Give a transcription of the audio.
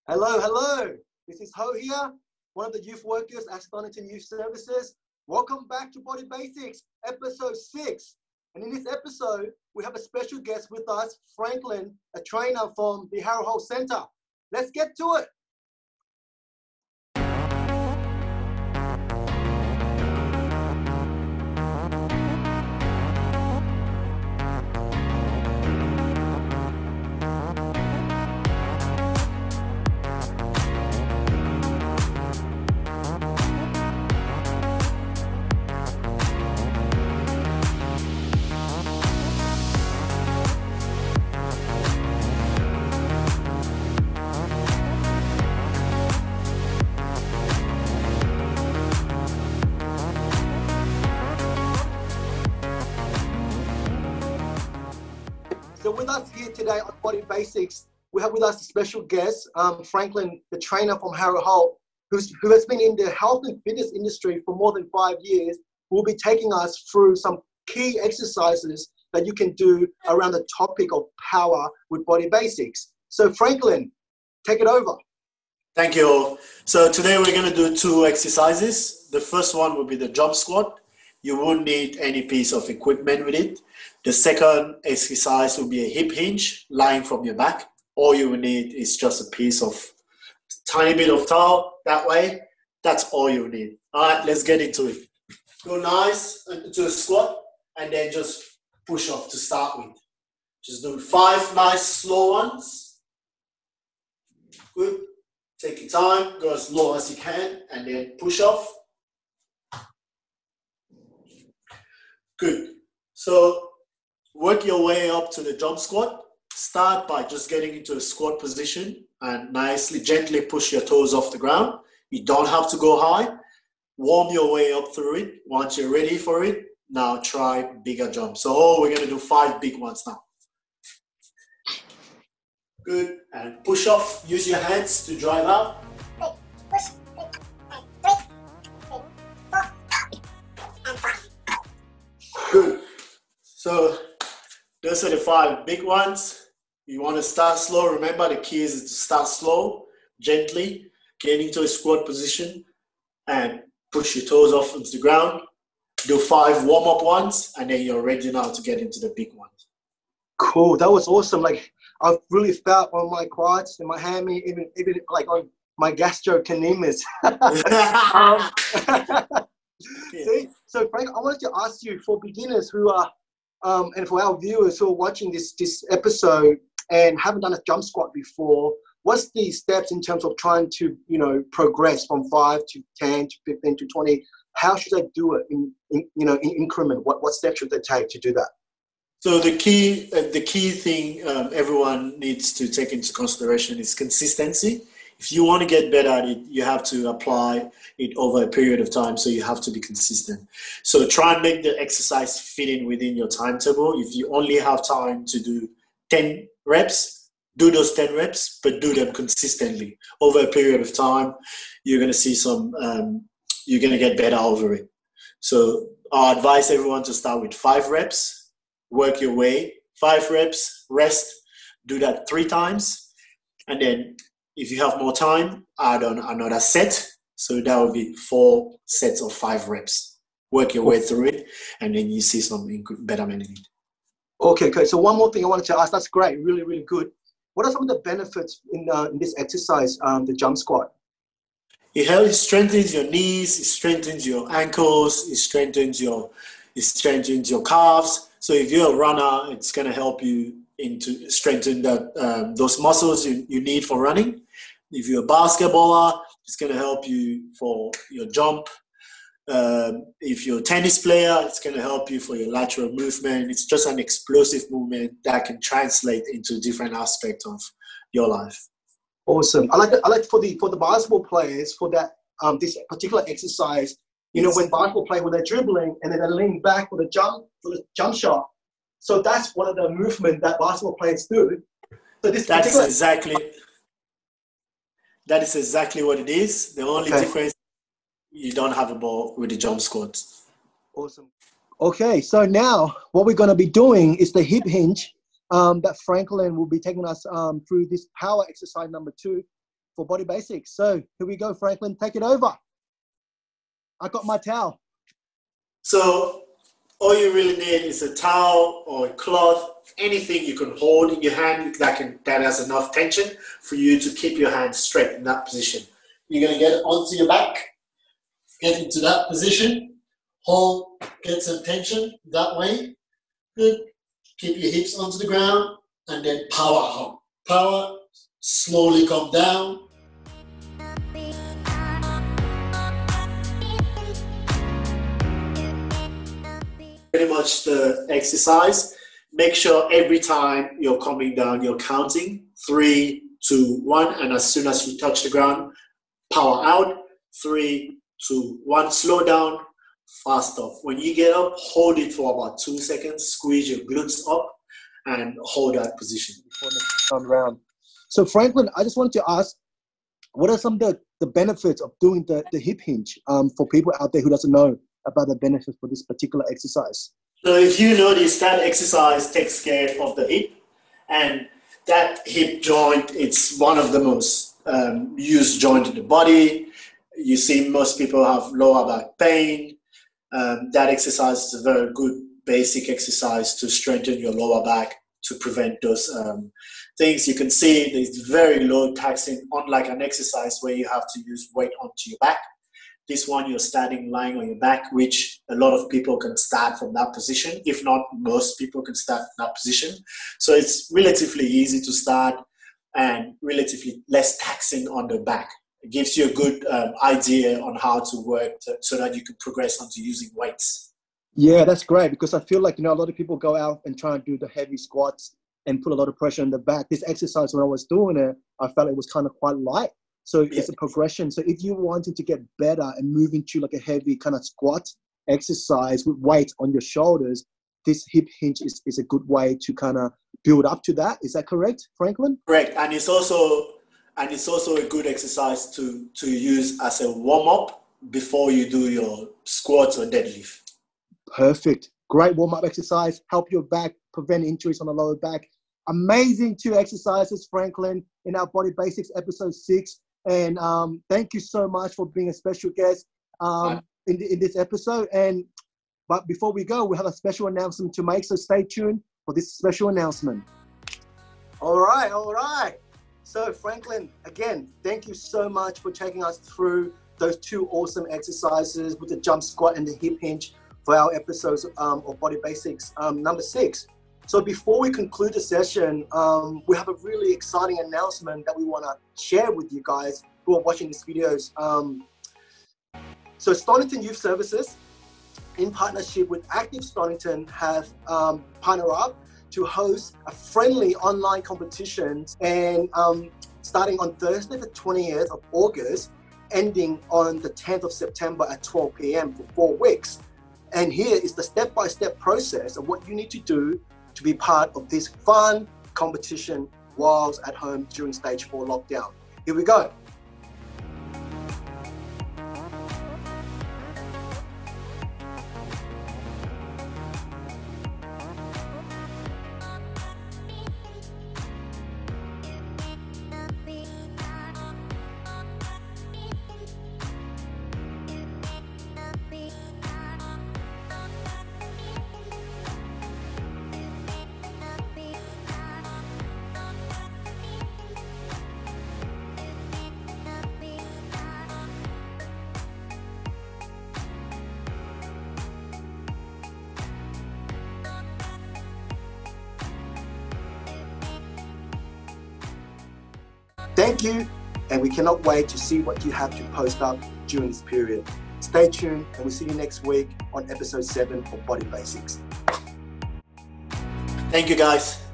Hello, hello. This is Ho here, one of the youth workers at Stonnington Youth Services. Welcome back to Body Basics, episode 6. And in this episode, we have a special guest with us, Franklin, a trainer from the Harrow Hall Center. Let's get to it. So with us here today on Body Basics, we have with us a special guest, Franklin, the trainer from Harrow Hall, who has been in the health and fitness industry for more than 5 years, who will be taking us through some key exercises that you can do around the topic of power with Body Basics. So Franklin, take it over. Thank you all. So today we're going to do 2 exercises. The first one will be the jump squat. You won't need any piece of equipment with it. The second exercise will be a hip hinge, lying from your back. All you will need is just a piece of tiny bit of towel that way. That's all you need. All right, let's get into it. Go nice into a squat and then just push off to start with. Just do 5 nice slow ones. Good. Take your time, go as low as you can and then push off. Good. So work your way up to the jump squat. Start by just getting into a squat position and nicely, gently push your toes off the ground. You don't have to go high. Warm your way up through it. Once you're ready for it, now try bigger jumps. So we're going to do 5 big ones now. Good. And push off. Use your hands to drive out. Good. So those are the 5 big ones. You want to start slow. Remember, the key is to start slow, gently, get into a squat position and push your toes off into the ground. Do 5 warm-up ones and then you're ready now to get into the big ones. Cool. That was awesome. Like, I've really felt on my quads and my hammy, even like on my gastrocnemius. See? So Frank, I wanted to ask you, for beginners who are, and for our viewers who are watching this episode and haven't done a jump squat before, what's the steps in terms of trying to, progress from 5 to 10 to 15 to 20? How should they do it in increment? What steps should they take to do that? So the key thing everyone needs to take into consideration is consistency. If you want to get better at it, you have to apply it over a period of time. So you have to be consistent. So try and make the exercise fit in within your timetable. If you only have time to do 10 reps, do those 10 reps, but do them consistently. Over a period of time, you're going to see you're going to get better over it. So I advise everyone to start with 5 reps, work your way, 5 reps, rest, do that 3 times. And then if you have more time, add on another set. So that would be 4 sets of 5 reps. Work your way through it, and then you see some betterment in it. Okay, good. So one more thing I wanted to ask. That's great. Really, really good. What are some of the benefits in this exercise, the jump squat? It strengthens your knees. It strengthens your ankles. It strengthens your calves. So if you're a runner, it's going to help you to strengthen those muscles you need for running. If you're a basketballer, it's going to help you for your jump. If you're a tennis player, it's going to help you for your lateral movement. It's just an explosive movement that can translate into different aspects of your life. Awesome. I like for the basketball players, for that this particular exercise. When basketball players, when they're dribbling and then they lean back for the jump shot. So that's one of the movements that basketball players do. So that is exactly what it is. The only difference, you don't have a ball with the jump squats. Awesome. Okay, so now what we're going to be doing is the hip hinge that Franklin will be taking us through this power exercise number 2. for Body Basics. So here we go, Franklin, take it over. I got my towel. So all you really need is a towel or a cloth, anything you can hold in your hand that has enough tension for you to keep your hand straight in that position. You're going to get it onto your back, get into that position, hold, get some tension that way. Good. Keep your hips onto the ground and then power out. Power, slowly come down. Pretty much the exercise. Make sure every time you're coming down, you're counting 3, 2, 1, and as soon as you touch the ground, power out. 3, 2, 1. Slow down, fast off. When you get up, hold it for about 2 seconds. Squeeze your glutes up and hold that position before the come round. So Franklin, I just wanted to ask, what are some of the benefits of doing the hip hinge for people out there who doesn't know about the benefits for this particular exercise? So if you notice, that exercise takes care of the hip, and that hip joint, it's one of the most used joint in the body. You see most people have lower back pain. That exercise is a very good basic exercise to strengthen your lower back to prevent those things. You can see there's very low taxing, unlike an exercise where you have to use weight onto your back. This one, you're standing lying on your back, which a lot of people can start from that position. If not, most people can start in that position. So it's relatively easy to start and relatively less taxing on the back. It gives you a good idea on how to work so that you can progress onto using weights. Yeah, that's great, because I feel like, a lot of people go out and try and do the heavy squats and put a lot of pressure on the back. This exercise, when I was doing it, I felt it was kind of quite light. So it's a progression. So if you wanted to get better and move into like a heavy kind of squat exercise with weight on your shoulders, this hip hinge is a good way to kind of build up to that. Is that correct, Franklin? Correct. And it's also a good exercise to use as a warm-up before you do your squats or deadlift. Perfect. Great warm-up exercise. Help your back, prevent injuries on the lower back. Amazing 2 exercises, Franklin, in our Body Basics episode 6. And thank you so much for being a special guest in this episode. But before we go, we have a special announcement to make, so stay tuned for this special announcement. All right. So Franklin, again, thank you so much for taking us through those 2 awesome exercises with the jump squat and the hip hinge for our episodes of Body Basics number 6. So before we conclude the session, we have a really exciting announcement that we want to share with you guys who are watching these videos. So Stonnington Youth Services, in partnership with Active Stonnington, have partnered up to host a friendly online competition, and starting on Thursday, the 20th of August, ending on the 10th of September at 12 p.m. for 4 weeks. And here is the step-by-step process of what you need to do to be part of this fun competition whilst at home during stage 4 lockdown. Here we go. Thank you, and we cannot wait to see what you have to post up during this period. Stay tuned, and we'll see you next week on episode 7 of Body Basics. Thank you, guys.